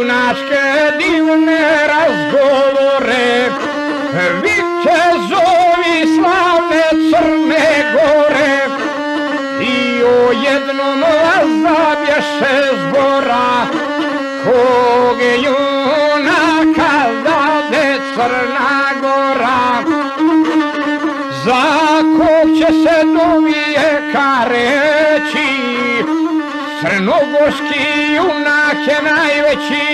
junačke divne razgovore, vitezovi slavne Crne Gore, i o jednom zabješe zbora, kog je junaka zade Crna Gora. Za kog će se do vijeka reći, crnogorski junak je najveći,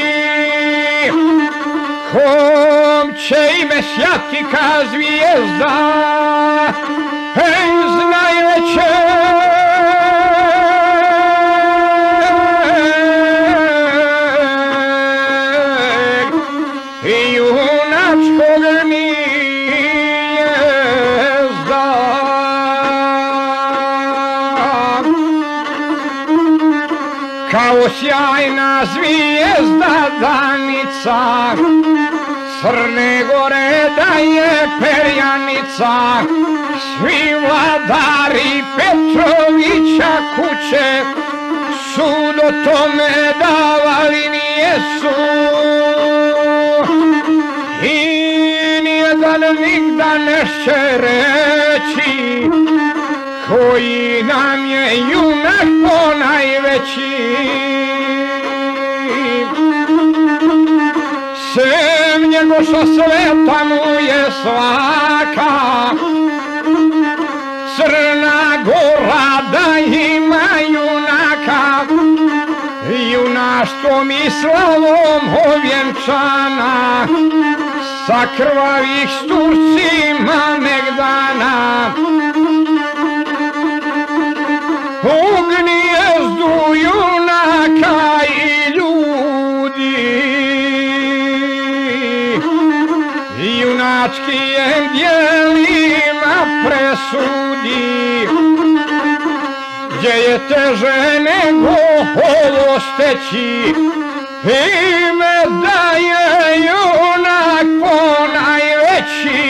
kom će ime sjati ka zvijezda, iz najveće junačkog gnijezda. Kao sjajna zvijezda danica Crne Gore da je perjanica, svi vladari Petrovića kuće su do tome davali nijesu, i nijedan nigda neće reći koji nam je junak ponajveći. Sem njegoša sveta mu je svaka, Crna Gora da ima junaka, junaštvom i slavom ovjenčana, sa krvavih s Turcima megdana. U gnijezdu junaka i ljudi, junačkim djelima presudi, gdje je teže nego ovo steći, ime da je junak ponajveći,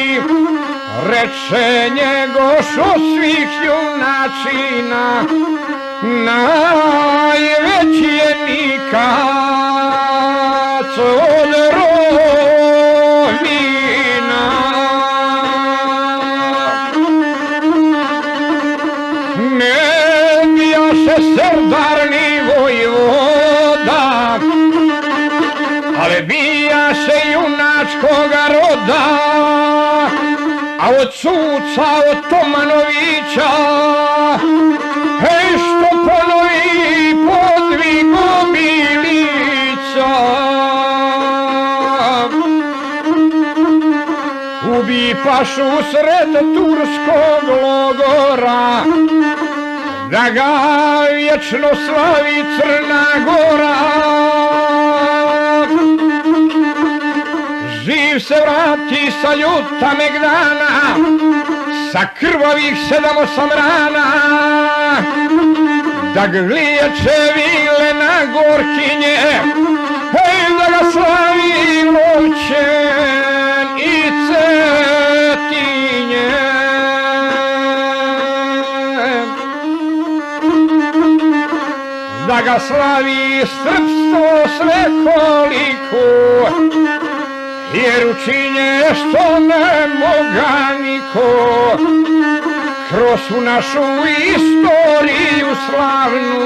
reče njegoš od svih junačina, najveći je Nikac od Romina. Ne bijaše Serdar ni vojvoda, ali bijaše junačkoga roda, a od suca, od Tomanovića, hej što ponovi podvig Obilića. Ubi pašu sred turskog logora, da ga vječno slavi Crna Gora. Živ se vrati sa ljuta megdana, sa krvavih 7-8 rana, da ga liječe vile na gorkinje, hej da ga slavi Lovćen i Cetinje. Da ga slavi srpstvo svekoliko, jer učinje što ne moga niko, kroz u našu istoriju slavnu,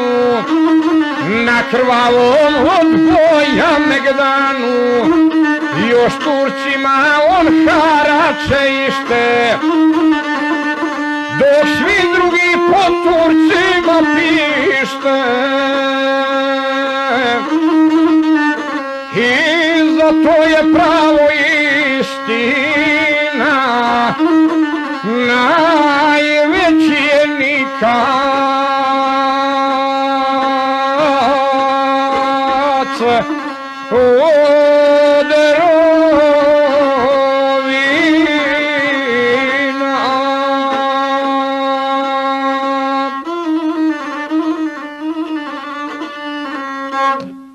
na krvavom od boja megdanu, još Turcima on harače ište, dok svi drugi po Turcima pište. I zato je pravo istina, najveći je Nikac